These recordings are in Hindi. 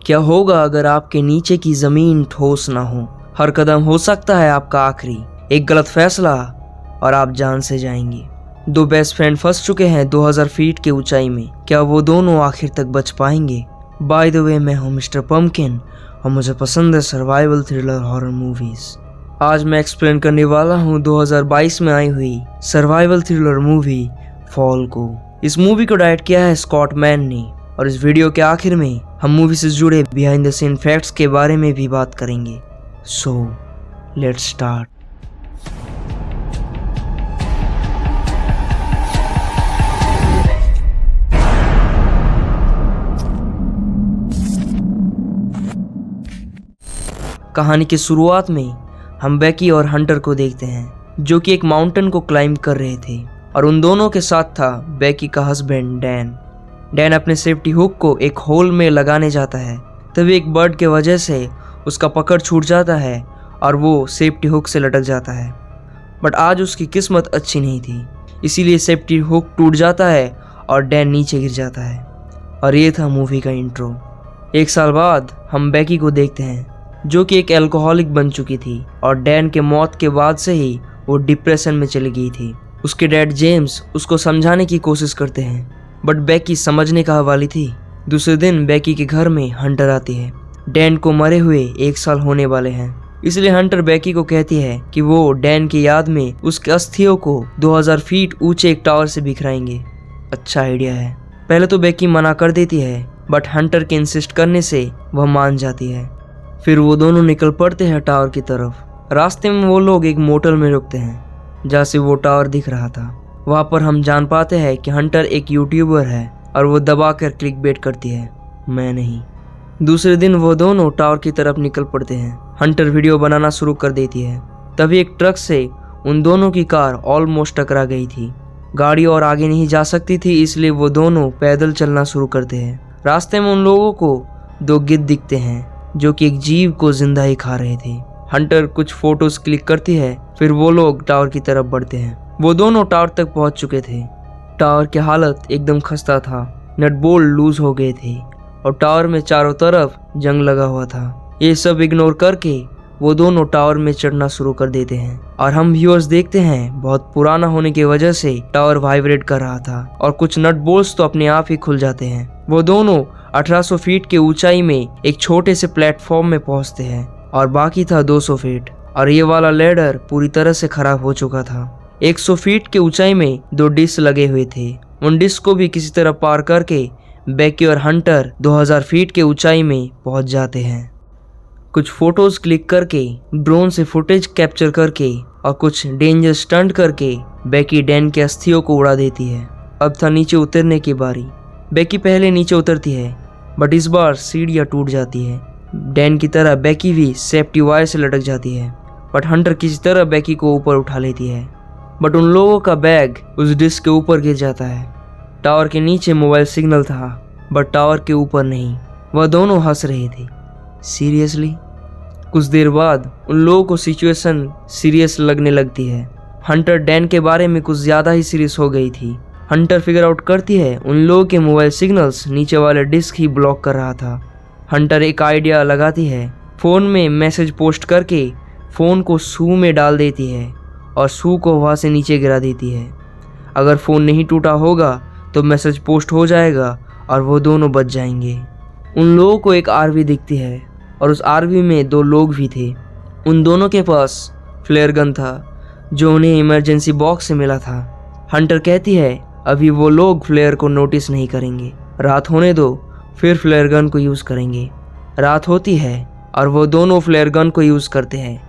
क्या होगा अगर आपके नीचे की जमीन ठोस ना हो? हर कदम हो सकता है आपका आखिरी। एक गलत फैसला और आप जान से जाएंगे। दो बेस्ट फ्रेंड फंस चुके हैं 2000 फीट की ऊंचाई में। क्या वो दोनों आखिर तक बच पाएंगे? बाय द वे, मैं हूँ मिस्टर पम्पकिन और मुझे पसंद है सर्वाइवल थ्रिलर हॉरर मूवीज। आज मैं एक्सप्लेन करने वाला हूँ 2022 में आई हुई सर्वाइवल थ्रिलर मूवी फॉल को। इस मूवी को डायरेक्ट किया है स्कॉट मैन ने और इस वीडियो के आखिर में हम मूवी से जुड़े बिहाइंड द सीन फैक्ट्स के बारे में भी बात करेंगे। So let's start. कहानी की शुरुआत में हम बेकी और हंटर को देखते हैं जो कि एक माउंटेन को क्लाइंब कर रहे थे और उन दोनों के साथ था बेकी का हस्बैंड डैन। डैन अपने सेफ्टी हुक को एक होल में लगाने जाता है, तभी एक बर्ड के वजह से उसका पकड़ छूट जाता है और वो सेफ्टी हुक से लटक जाता है। बट आज उसकी किस्मत अच्छी नहीं थी, इसीलिए सेफ्टी हुक टूट जाता है और डैन नीचे गिर जाता है। और ये था मूवी का इंट्रो। एक साल बाद हम बेकी को देखते हैं जो कि एक एल्कोहलिक बन चुकी थी और डैन के मौत के बाद से ही वो डिप्रेशन में चली गई थी। उसके डैड जेम्स उसको समझाने की कोशिश करते हैं बट बेकी समझने का हवाली थी। दूसरे दिन बेकी के घर में हंटर आती है। डैन को मरे हुए 1 साल होने वाले हैं, इसलिए हंटर बेकी को कहती है कि वो डैन की याद में उसके अस्थियों को 2000 फीट ऊंचे एक टावर से बिखराएंगे। अच्छा आइडिया है। पहले तो बेकी मना कर देती है बट हंटर के इंसिस्ट करने से वह मान जाती है। फिर वो दोनों निकल पड़ते हैं टावर की तरफ। रास्ते में वो लोग एक मोटल में रुकते हैं जहाँ से वो टावर दिख रहा था। वहाँ पर हम जान पाते हैं कि हंटर एक यूट्यूबर है और वो दबा कर क्लिक बेट करती है, मैं नहीं। दूसरे दिन वो दोनों टावर की तरफ निकल पड़ते हैं। हंटर वीडियो बनाना शुरू कर देती है। तभी एक ट्रक से उन दोनों की कार ऑलमोस्ट टकरा गई थी। गाड़ी और आगे नहीं जा सकती थी, इसलिए वो दोनों पैदल चलना शुरू करते हैं। रास्ते में उन लोगों को 2 गिद्ध दिखते हैं जो कि एक जीव को जिंदा ही खा रहे थे। हंटर कुछ फोटोज क्लिक करती है, फिर वो लोग टावर की तरफ बढ़ते हैं। वो दोनों टावर तक पहुंच चुके थे। टावर की हालत एकदम खस्ता था, नट बोल्ट लूज हो गए थे और टावर में चारों तरफ जंग लगा हुआ था। ये सब इग्नोर करके वो दोनों टावर में चढ़ना शुरू कर देते हैं और हम व्यूअर्स देखते हैं बहुत पुराना होने की वजह से टावर वाइब्रेट कर रहा था और कुछ नट बोल्ट्स तो अपने आप ही खुल जाते हैं। वो दोनों 1800 फीट की ऊंचाई में एक छोटे से प्लेटफॉर्म में पहुंचते हैं और बाकी था 200 फीट और ये वाला लैडर पूरी तरह से खराब हो चुका था। 100 फीट की ऊंचाई में 2 डिस्क लगे हुए थे। उन डिस्क को भी किसी तरह पार करके बेकी और हंटर 2000 फीट के ऊंचाई में पहुंच जाते हैं। कुछ फोटोज क्लिक करके, ड्रोन से फुटेज कैप्चर करके और कुछ डेंजर स्टंट करके बेकी डैन के अस्थियों को उड़ा देती है। अब था नीचे उतरने की बारी। बेकी पहले नीचे उतरती है बट इस बार सीढ़ियाँ टूट जाती है। डैन की तरह बेकी भी सेफ्टी वायर से लटक जाती है बट हंटर किसी तरह बेकी को ऊपर उठा लेती है। बट उन लोगों का बैग उस डिस्क के ऊपर गिर जाता है। टावर के नीचे मोबाइल सिग्नल था बट टावर के ऊपर नहीं। वह दोनों हंस रहे थे। सीरियसली? कुछ देर बाद उन लोगों को सिचुएशन सीरियस लगने लगती है। हंटर डैन के बारे में कुछ ज़्यादा ही सीरियस हो गई थी। हंटर फिगर आउट करती है उन लोगों के मोबाइल सिग्नल्स नीचे वाले डिस्क ही ब्लॉक कर रहा था। हंटर एक आइडिया लगाती है, फ़ोन में मैसेज पोस्ट करके फ़ोन को शू में डाल देती है और शू को वहाँ से नीचे गिरा देती है। अगर फ़ोन नहीं टूटा होगा तो मैसेज पोस्ट हो जाएगा और वो दोनों बच जाएंगे। उन लोगों को एक आरवी दिखती है और उस आरवी में 2 लोग भी थे। उन दोनों के पास फ्लेयर गन था जो उन्हें इमरजेंसी बॉक्स से मिला था। हंटर कहती है अभी वो लोग फ्लेयर को नोटिस नहीं करेंगे, रात होने दो फिर फ्लेयर गन को यूज़ करेंगे। रात होती है और वो दोनों फ्लेयर गन को यूज़ करते हैं।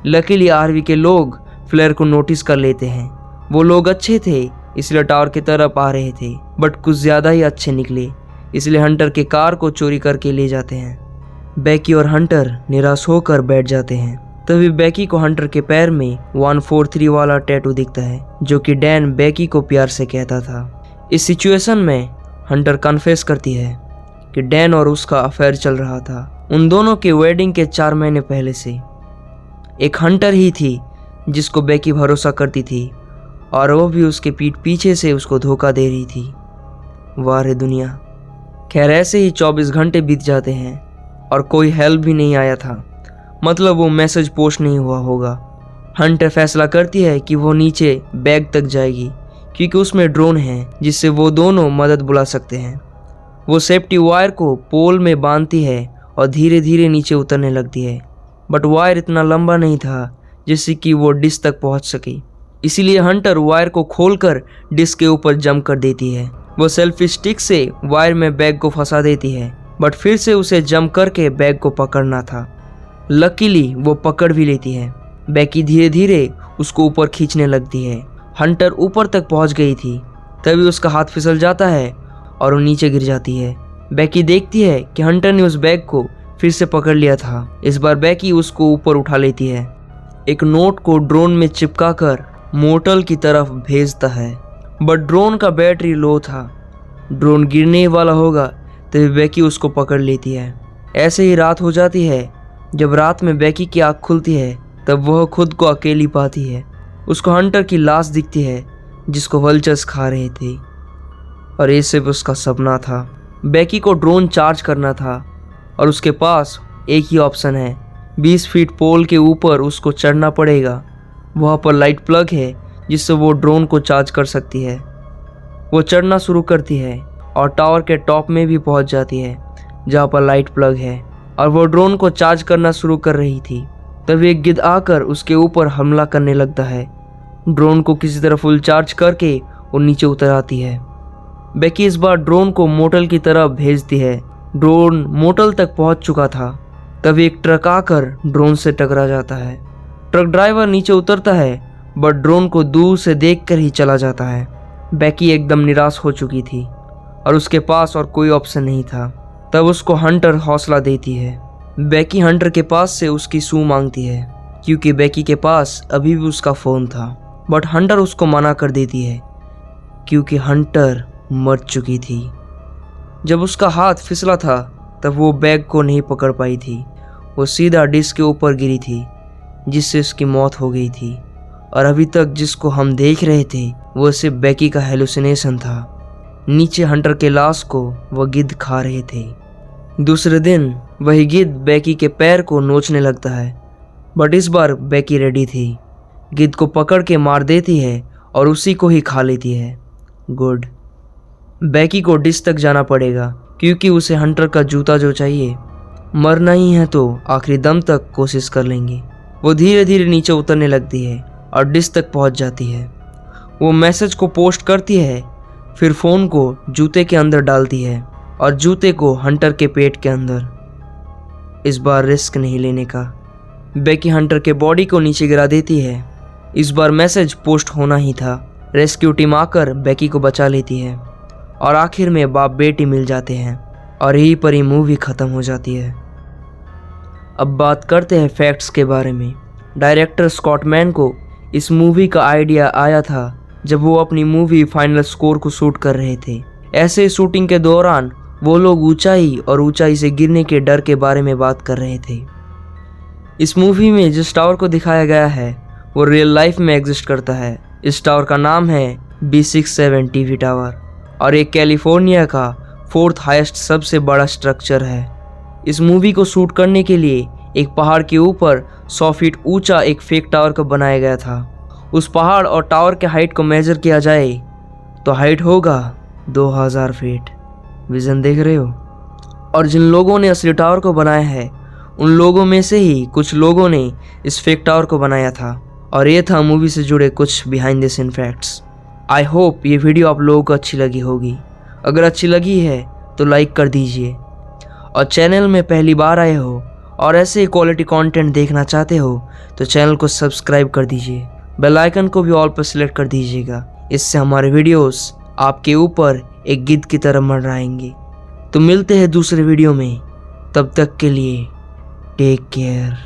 लकीली आरवी के लोग फ्लेयर को नोटिस कर लेते हैं। वो लोग अच्छे थे इसलिए टावर की तरफ आ रहे थे बट कुछ ज़्यादा ही अच्छे निकले, इसलिए हंटर के कार को चोरी करके ले जाते हैं। बेकी और हंटर निराश होकर बैठ जाते हैं। तभी बेकी को हंटर के पैर में 143 वाला टैटू दिखता है जो कि डैन बेकी को प्यार से कहता था। इस सिचुएशन में हंटर कन्फेस करती है कि डैन और उसका अफेयर चल रहा था उन दोनों के वेडिंग के 4 महीने पहले से। एक हंटर ही थी जिसको बेकी भरोसा करती थी और वो भी उसके पीठ पीछे से उसको धोखा दे रही थी। वाह रे दुनिया। खैर ऐसे ही 24 घंटे बीत जाते हैं। और कोई हेल्प भी नहीं आया था, मतलब वो मैसेज पोस्ट नहीं हुआ होगा। हंटर फैसला करती है कि वो नीचे बैग तक जाएगी क्योंकि उसमें ड्रोन है जिससे वो दोनों मदद बुला सकते हैं। वो सेफ्टी वायर को पोल में बांधती है और धीरे धीरे नीचे उतरने लगती है, बट वायर इतना लंबा नहीं था जिससे कि वो डिस्क तक पहुंच सके। इसीलिए हंटर वायर को खोलकर डिस्क के ऊपर जंप कर देती है। वो सेल्फी स्टिक से वायर में बैग को फंसा देती है, बट फिर से उसे जंप करके बैग को पकड़ना था। लकीली वो पकड़ भी लेती है। बेकी धीरे धीरे उसको ऊपर खींचने लगती है। हंटर ऊपर तक पहुंच गई थी, तभी उसका हाथ फिसल जाता है और वो नीचे गिर जाती है। बेकी देखती है कि हंटर ने उस बैग को फिर से पकड़ लिया था। इस बार बेकी उसको ऊपर उठा लेती है, एक नोट को ड्रोन में चिपकाकर मोटल की तरफ भेजता है, बट ड्रोन का बैटरी लो था। ड्रोन गिरने वाला होगा तभी बेकी उसको पकड़ लेती है। ऐसे ही रात हो जाती है। जब रात में बेकी की आँख खुलती है तब वह खुद को अकेली पाती है। उसको हंटर की लाश दिखती है जिसको वल्चर्स खा रहे थे, और ये सिर्फ उसका सपना था। बेकी को ड्रोन चार्ज करना था और उसके पास एक ही ऑप्शन है, 20 फीट पोल के ऊपर उसको चढ़ना पड़ेगा। वहाँ पर लाइट प्लग है जिससे वो ड्रोन को चार्ज कर सकती है। वो चढ़ना शुरू करती है और टावर के टॉप में भी पहुँच जाती है जहाँ पर लाइट प्लग है, और वो ड्रोन को चार्ज करना शुरू कर रही थी। तभी एक गिद्ध आकर उसके ऊपर हमला करने लगता है। ड्रोन को किसी तरह फुल चार्ज करके वो नीचे उतर आती है। बेकी इस बार ड्रोन को मोटल की तरफ भेजती है। ड्रोन मोटल तक पहुंच चुका था, तभी एक ट्रक आकर ड्रोन से टकरा जाता है। ट्रक ड्राइवर नीचे उतरता है, बट ड्रोन को दूर से देखकर ही चला जाता है। बेकी एकदम निराश हो चुकी थी और उसके पास और कोई ऑप्शन नहीं था। तब उसको हंटर हौसला देती है। बेकी हंटर के पास से उसकी सू मांगती है क्योंकि बेकी के पास अभी भी उसका फ़ोन था, बट हंटर उसको मना कर देती है क्योंकि हंटर मर चुकी थी। जब उसका हाथ फिसला था तब वो बैग को नहीं पकड़ पाई थी। वो सीधा डिस्क के ऊपर गिरी थी जिससे उसकी मौत हो गई थी, और अभी तक जिसको हम देख रहे थे वो सिर्फ बेकी का हेलुसिनेशन था। नीचे हंटर के लाश को वह गिद्ध खा रहे थे। दूसरे दिन वही गिद्ध बेकी के पैर को नोचने लगता है, बट इस बार बेकी रेडी थी। गिद्ध को पकड़ के मार देती है और उसी को ही खा लेती है। गुड। बेकी को डिस्क तक जाना पड़ेगा क्योंकि उसे हंटर का जूता जो चाहिए। मरना ही है तो आखिरी दम तक कोशिश कर लेंगे। वो धीरे धीरे नीचे उतरने लगती है और डिस्क तक पहुंच जाती है। वो मैसेज को पोस्ट करती है, फिर फ़ोन को जूते के अंदर डालती है और जूते को हंटर के पेट के अंदर। इस बार रिस्क नहीं लेने का। बेकी हंटर के बॉडी को नीचे गिरा देती है। इस बार मैसेज पोस्ट होना ही था। रेस्क्यू टीम आकर बेकी को बचा लेती है और आखिर में बाप बेटी मिल जाते हैं, और यहीं पर ही मूवी ख़त्म हो जाती है। अब बात करते हैं फैक्ट्स के बारे में। डायरेक्टर स्कॉट मैन को इस मूवी का आइडिया आया था जब वो अपनी मूवी फाइनल स्कोर को शूट कर रहे थे। ऐसे शूटिंग के दौरान वो लोग ऊंचाई और ऊंचाई से गिरने के डर के बारे में बात कर रहे थे। इस मूवी में जिस टावर को दिखाया गया है वो रियल लाइफ में एग्जिस्ट करता है। इस टावर का नाम है B67 टीवी टावर, और ये कैलिफोर्निया का 4th हाईएस्ट सबसे बड़ा स्ट्रक्चर है। इस मूवी को शूट करने के लिए एक पहाड़ के ऊपर 100 फीट ऊंचा एक फेक टावर को बनाया गया था। उस पहाड़ और टावर के हाइट को मेजर किया जाए तो हाइट होगा 2000 फीट। विजन देख रहे हो? और जिन लोगों ने असली टावर को बनाया है उन लोगों में से ही कुछ लोगों ने इस फेक टावर को बनाया था। और ये था मूवी से जुड़े कुछ behind the scene facts. I hope ये वीडियो आप लोगों को अच्छी लगी होगी। अगर अच्छी लगी है तो लाइक कर दीजिए, और चैनल में पहली बार आए हो और ऐसे ही क्वालिटी कंटेंट देखना चाहते हो तो चैनल को सब्सक्राइब कर दीजिए। बेल आइकन को भी ऑल पर सिलेक्ट कर दीजिएगा। इससे हमारे वीडियोस आपके ऊपर एक गिद्ध की तरह मंडराएंगे। तो मिलते हैं दूसरे वीडियो में, तब तक के लिए टेक केयर।